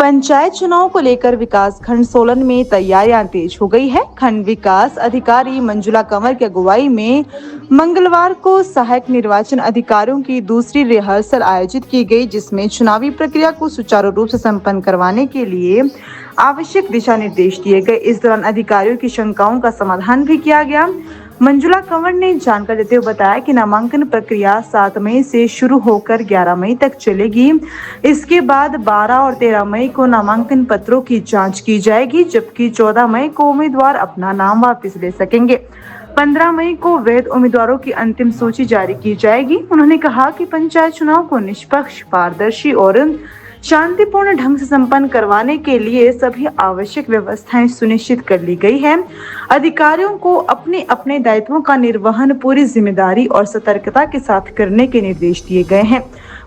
पंचायत चुनाव को लेकर विकास खंड सोलन में तैयारियां तेज हो गई है। खंड विकास अधिकारी मंजुला कंवर की अगुवाई में मंगलवार को सहायक निर्वाचन अधिकारियों की दूसरी रिहर्सल आयोजित की गई, जिसमें चुनावी प्रक्रिया को सुचारू रूप से संपन्न करवाने के लिए आवश्यक दिशा निर्देश दिए गए। इस दौरान अधिकारियों की शंकाओं का समाधान भी किया गया। मंजुला कंवर ने जानकारी देते हुए बताया कि नामांकन प्रक्रिया 7 मई से शुरू होकर 11 मई तक चलेगी। इसके बाद 12 और 13 मई को नामांकन पत्रों की जांच की जाएगी, जबकि 14 मई को उम्मीदवार अपना नाम वापस ले सकेंगे। 15 मई को वैध उम्मीदवारों की अंतिम सूची जारी की जाएगी। उन्होंने कहा कि पंचायत चुनाव को निष्पक्ष, पारदर्शी और शांतिपूर्ण ढंग से संपन्न करवाने के लिए सभी आवश्यक व्यवस्थाएं सुनिश्चित कर ली गई है। अधिकारियों को अपने अपने दायित्वों का निर्वहन पूरी जिम्मेदारी और सतर्कता के साथ करने के निर्देश दिए गए हैं।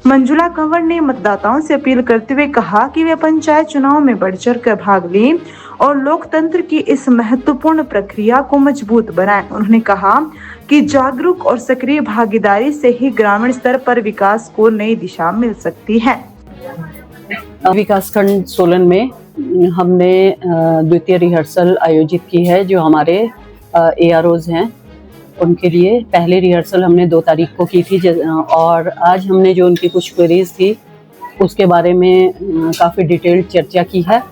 मंजुला कंवर ने मतदाताओं से अपील करते हुए कहा कि वे पंचायत चुनाव में बढ़-चढ़ कर भाग लें और लोकतंत्र की इस महत्वपूर्ण प्रक्रिया को मजबूत बनाएं। उन्होंने कहा कि जागरूक और सक्रिय भागीदारी से ही ग्रामीण स्तर पर विकास को नई दिशा मिल सकती है। विकासखंड सोलन में हमने द्वितीय रिहर्सल आयोजित की है। जो हमारे AROs हैं उनके लिए पहली रिहर्सल हमने 2 तारीख को की थी और आज हमने जो उनकी कुछ क्वेरीज थी उसके बारे में काफ़ी डिटेल्ड चर्चा की है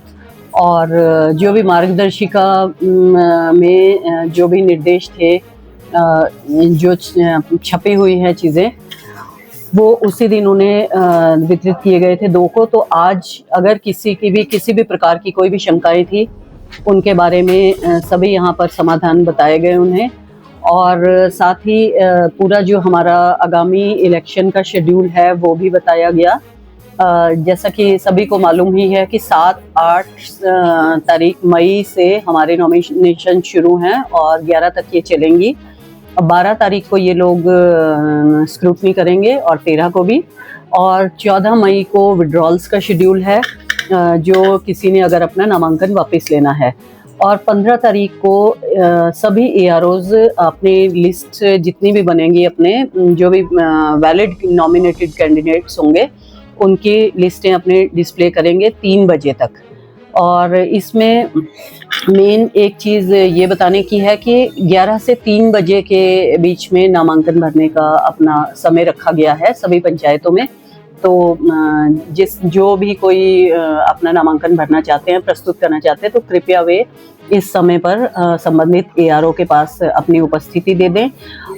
और जो भी मार्गदर्शिका में जो भी निर्देश थे, जो छपी हुई है चीज़ें, वो उसी दिन उन्हें वितरित किए गए थे 2 को। तो आज अगर किसी भी प्रकार की कोई भी शंकाएं थी उनके बारे में सभी यहाँ पर समाधान बताए गए उन्हें। और साथ ही पूरा जो हमारा आगामी इलेक्शन का शेड्यूल है वो भी बताया गया। जैसा कि सभी को मालूम ही है कि 7-8 तारीख मई से हमारे नॉमिनेशन शुरू हैं और 11 तक ये चलेंगी। 12 तारीख को ये लोग स्क्रूटनी करेंगे और 13 को भी, और 14 मई को विड्रॉल्स का शेड्यूल है जो किसी ने अगर अपना नामांकन वापस लेना है, और 15 तारीख को सभी AROs अपनी लिस्ट जितनी भी बनेंगी, अपने जो भी वैलिड नॉमिनेटेड कैंडिडेट्स होंगे उनकी लिस्टें अपने डिस्प्ले करेंगे 3 बजे तक। और इसमें मेन एक चीज़ ये बताने की है कि 11 से 3 बजे के बीच में नामांकन भरने का अपना समय रखा गया है सभी पंचायतों में। तो जो भी कोई अपना नामांकन भरना चाहते हैं, प्रस्तुत करना चाहते हैं, तो कृपया वे इस समय पर संबंधित ARO के पास अपनी उपस्थिति दे दें।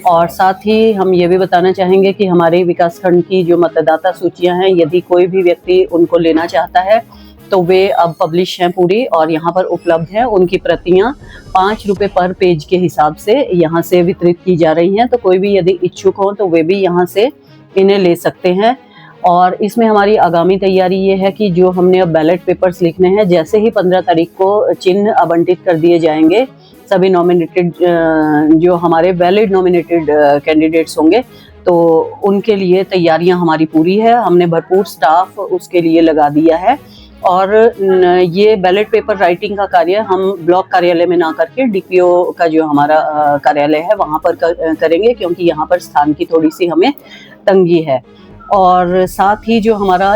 और साथ ही हम ये भी बताना चाहेंगे कि हमारे विकासखंड की जो मतदाता सूचियां हैं, यदि कोई भी व्यक्ति उनको लेना चाहता है तो वे अब पब्लिश हैं पूरी और यहाँ पर उपलब्ध हैं। उनकी प्रतियाँ 5 रुपये पर पेज के हिसाब से यहाँ से वितरित की जा रही हैं। तो कोई भी यदि इच्छुक हो तो वे भी यहाँ से इन्हें ले सकते हैं। और इसमें हमारी आगामी तैयारी ये है कि जो हमने अब बैलेट पेपर्स लिखने हैं, जैसे ही 15 तारीख को चिन्ह आवंटित कर दिए जाएंगे सभी नॉमिनेटेड जो हमारे वैलिड नॉमिनेटेड कैंडिडेट्स होंगे, तो उनके लिए तैयारियां हमारी पूरी है। हमने भरपूर स्टाफ उसके लिए लगा दिया है। और ये बैलेट पेपर राइटिंग का कार्य हम ब्लॉक कार्यालय में ना करके DPO का जो हमारा कार्यालय है वहाँ पर करेंगे, क्योंकि यहाँ पर स्थान की थोड़ी सी हमें तंगी है। और साथ ही जो हमारा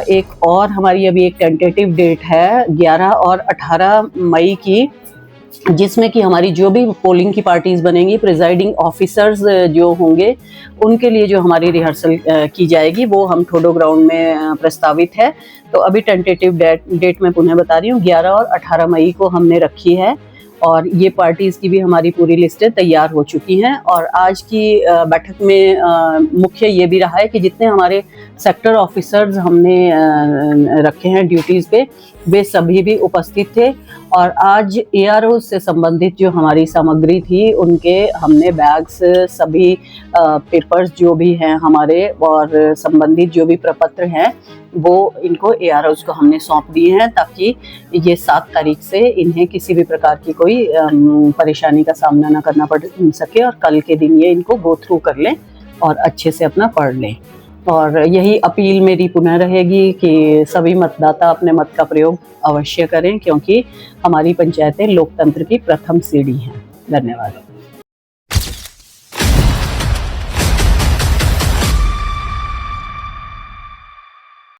हमारी अभी एक टेंटेटिव डेट है 11 और 18 मई की, जिसमें कि हमारी जो भी पोलिंग की पार्टीज बनेंगी, प्रिजाइडिंग ऑफिसर्स जो होंगे, उनके लिए जो हमारी रिहर्सल की जाएगी वो हम ठोडो ग्राउंड में प्रस्तावित है। तो अभी टेंटेटिव डेट मैं पुनः बता रही हूँ, 11 और 18 मई को हमने रखी है और ये पार्टीज की भी हमारी पूरी लिस्टें तैयार हो चुकी हैं। और आज की बैठक में मुख्य ये भी रहा है कि जितने हमारे सेक्टर ऑफिसर्स हमने रखे हैं ड्यूटीज़ पे, वे सभी भी उपस्थित थे। और आज ARO से संबंधित जो हमारी सामग्री थी उनके हमने बैग्स, सभी पेपर्स जो भी हैं हमारे और संबंधित जो भी प्रपत्र हैं वो इनको AROs को हमने सौंप दिए हैं, ताकि ये 7 तारीख से इन्हें किसी भी प्रकार की कोई परेशानी का सामना ना करना पड़ सके और कल के दिन ये इनको गो थ्रू कर लें और अच्छे से अपना पढ़ लें। और यही अपील मेरी पुनः रहेगी कि सभी मतदाता अपने मत का प्रयोग अवश्य करें, क्योंकि हमारी पंचायतें लोकतंत्र की प्रथम सीढ़ी हैं। धन्यवाद।